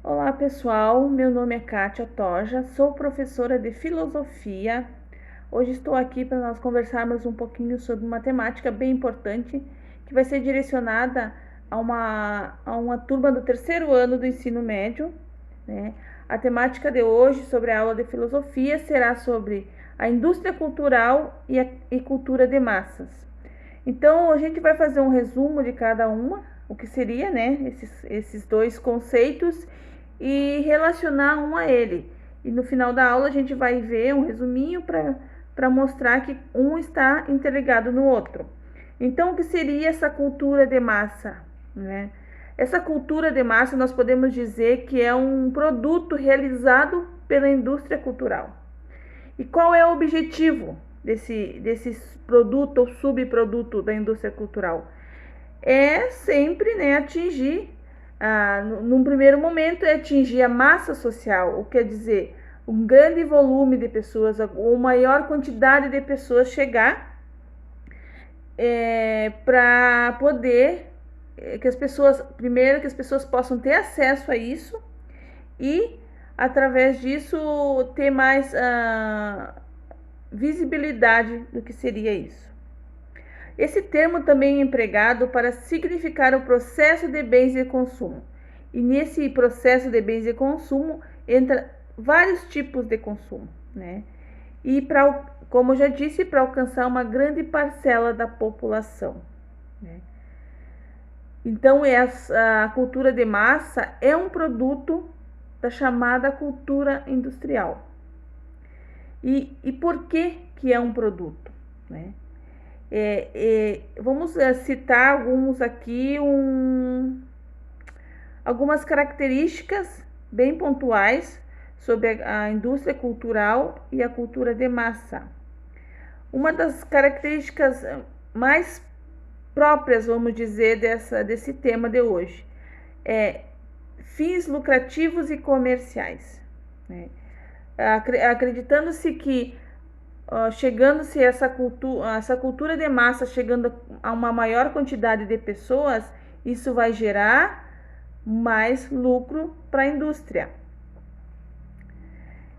Olá pessoal, meu nome é Kátia Toja, sou professora de filosofia. Hoje estou aqui para nós conversarmos um pouquinho sobre uma temática bem importante que vai ser direcionada a uma turma do terceiro ano do ensino médio, né? A temática de hoje sobre a aula de filosofia será sobre a indústria cultural e cultura de massas. Então a gente vai fazer um resumo de cada uma, o que seria, né, esses dois conceitos e relacionar um a ele. E no final da aula a gente vai ver um resuminho para mostrar que um está interligado no outro. Então, o que seria essa cultura de massa, né? Essa cultura de massa nós podemos dizer que é um produto realizado pela indústria cultural. E qual é o objetivo desse produto ou subproduto da indústria cultural? É sempre, né, atingir, num primeiro momento, é atingir a massa social, o que quer dizer, um grande volume de pessoas, ou maior quantidade de pessoas chegar para poder que as pessoas, primeiro, que as pessoas possam ter acesso a isso e, através disso, ter mais visibilidade do que seria isso. Esse termo também é empregado para significar o processo de bens de consumo. E nesse processo de bens de consumo entra vários tipos de consumo, né? E como eu já disse, para alcançar uma grande parcela da população, né? Então, a cultura de massa é um produto da chamada cultura industrial. E por que é um produto, né? Vamos citar alguns aqui, algumas características bem pontuais sobre a indústria cultural e a cultura de massa. Uma das características mais próprias, vamos dizer, desse tema de hoje é fins lucrativos e comerciais, né? Acreditando-se que chegando-se essa cultura de massa, chegando a uma maior quantidade de pessoas, isso vai gerar mais lucro para a indústria.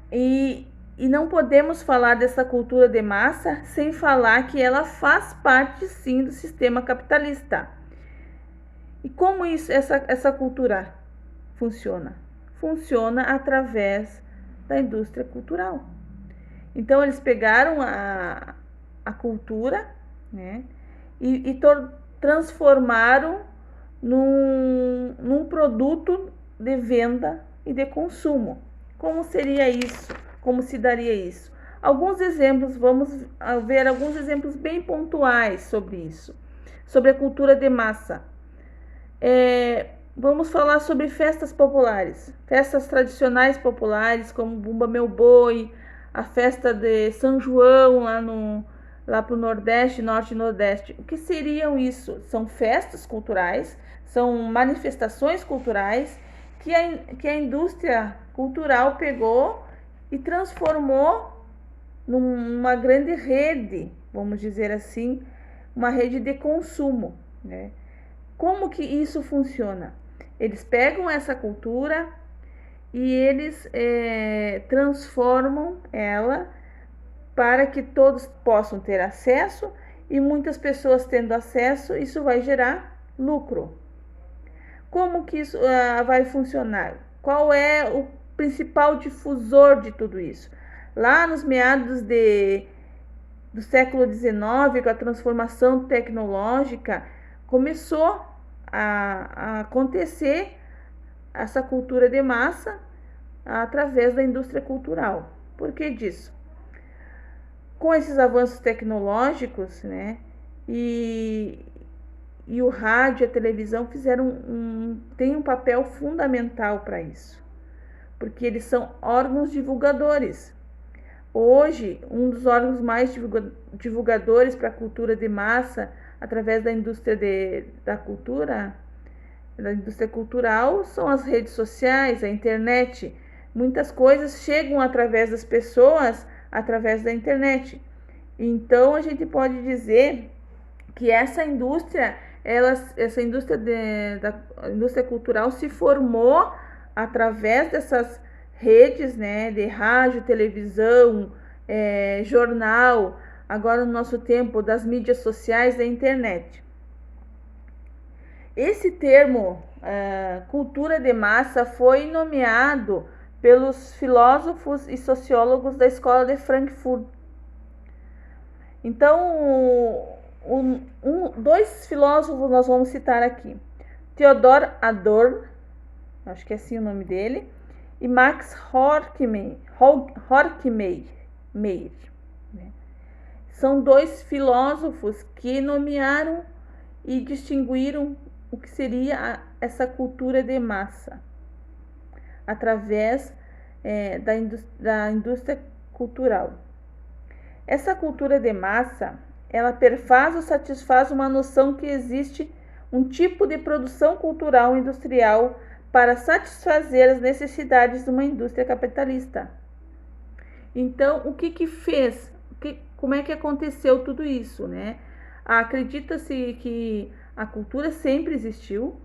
E não podemos falar dessa cultura de massa sem falar que ela faz parte, sim, do sistema capitalista. E como essa cultura funciona? Funciona através da indústria cultural. Então, eles pegaram a cultura, né, e transformaram num produto de venda e de consumo. Como seria isso? Como se daria isso? Alguns exemplos, vamos ver alguns exemplos bem pontuais sobre isso, sobre a cultura de massa. Vamos falar sobre festas populares, festas tradicionais populares, como Bumba Meu Boi, a festa de São João lá para o Nordeste, Norte e Nordeste. O que seriam isso? São festas culturais, são manifestações culturais que a indústria cultural pegou e transformou numa grande rede, vamos dizer assim, uma rede de consumo, né? Como que isso funciona? Eles pegam essa cultura e eles transformam ela para que todos possam ter acesso, e muitas pessoas tendo acesso, isso vai gerar lucro. Como que isso vai funcionar? Qual é o principal difusor de tudo isso? Lá nos meados do século XIX, com a transformação tecnológica, começou a acontecer essa cultura de massa através da indústria cultural. Por que disso? Com esses avanços tecnológicos, né, e o rádio e a televisão têm um papel fundamental para isso, porque eles são órgãos divulgadores. Hoje, um dos órgãos mais divulgadores para a cultura de massa, através da indústria da indústria cultural, são as redes sociais, a internet. Muitas coisas chegam através das pessoas, através da internet. Então, a gente pode dizer que essa indústria cultural se formou através dessas redes, né, de rádio, televisão, jornal, agora no nosso tempo das mídias sociais, da internet. Esse termo, cultura de massa, foi nomeado pelos filósofos e sociólogos da Escola de Frankfurt. Então, dois filósofos nós vamos citar aqui: Theodor Adorno, acho que é assim o nome dele, e Max Horkheimer. São dois filósofos que nomearam e distinguiram o que seria essa cultura de massa através da indústria cultural. Essa cultura de massa, ela perfaz ou satisfaz uma noção que existe um tipo de produção cultural industrial para satisfazer as necessidades de uma indústria capitalista. Então, o que fez? Como é que aconteceu tudo isso, né? Acredita-se que a cultura sempre existiu,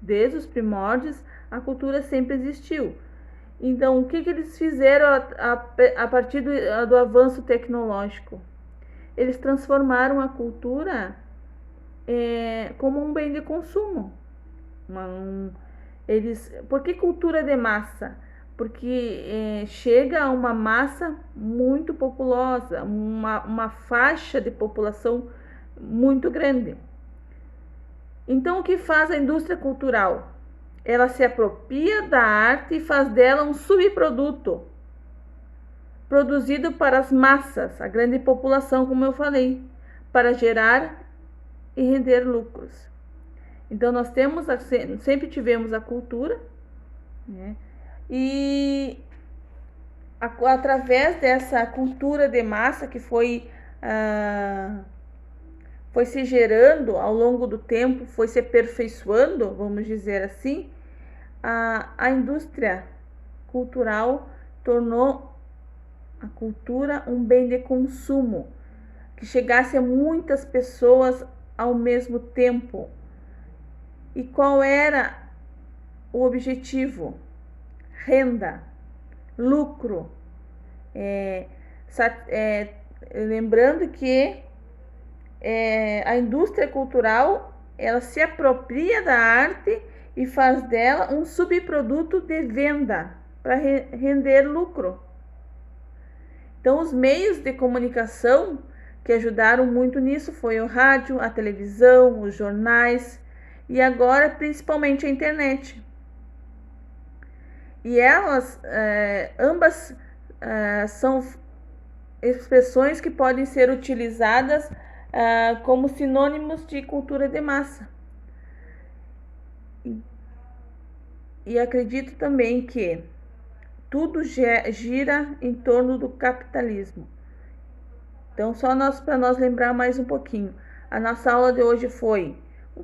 desde os primórdios, a cultura sempre existiu. Então, o que eles fizeram a partir do avanço tecnológico? Eles transformaram a cultura como um bem de consumo. Por que cultura de massa? Porque chega a uma massa muito populosa, uma faixa de população muito grande. Então, o que faz a indústria cultural? Ela se apropria da arte e faz dela um subproduto produzido para as massas, a grande população, como eu falei, para gerar e render lucros. Então, nós sempre tivemos a cultura, né? E através dessa cultura de massa que foi se gerando ao longo do tempo, foi se aperfeiçoando, vamos dizer assim, a indústria cultural tornou a cultura um bem de consumo, que chegasse a muitas pessoas ao mesmo tempo. E qual era o objetivo? Renda, lucro. Lembrando que a indústria cultural, ela se apropria da arte e faz dela um subproduto de venda para render lucro. Então, os meios de comunicação que ajudaram muito nisso foi o rádio, a televisão, os jornais e agora principalmente a internet. E elas, ambas, são expressões que podem ser utilizadas como sinônimos de cultura de massa. E acredito também que tudo gira em torno do capitalismo. Então, só para nós lembrar mais um pouquinho. A nossa aula de hoje foi um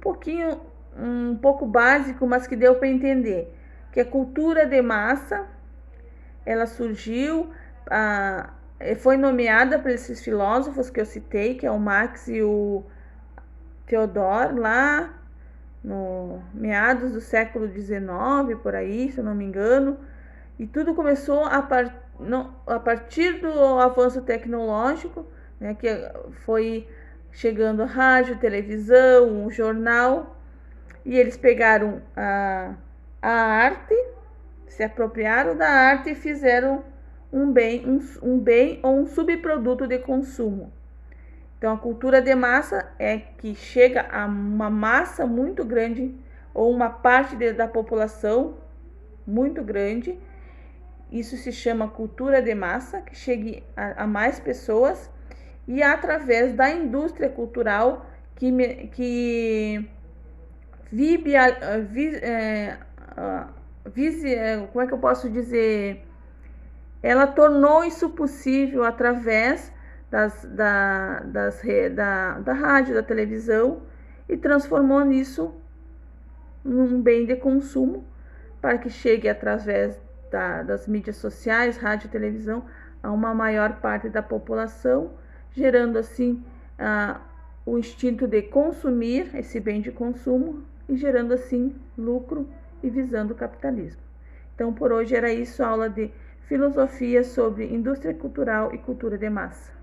pouco básico, mas que deu para entender que a cultura de massa, ela surgiu, foi nomeada por esses filósofos que eu citei, que é o Marx e o Theodor, lá no meados do século XIX, por aí, se eu não me engano. E tudo começou a partir do avanço tecnológico, né, que foi chegando rádio, televisão, um jornal, e eles pegaram a arte, se apropriaram da arte e fizeram um bem ou um subproduto de consumo. Então, a cultura de massa é que chega a uma massa muito grande ou uma parte da população muito grande. Isso se chama cultura de massa, que chegue a mais pessoas, e através da indústria cultural que como é que eu posso dizer? Ela tornou isso possível através da rádio, da televisão, e transformou nisso num bem de consumo para que chegue através das mídias sociais, rádio e televisão, a uma maior parte da população, gerando assim o instinto de consumir esse bem de consumo e gerando assim lucro e visando o capitalismo. Então, por hoje era isso, a aula de filosofia sobre indústria cultural e cultura de massa.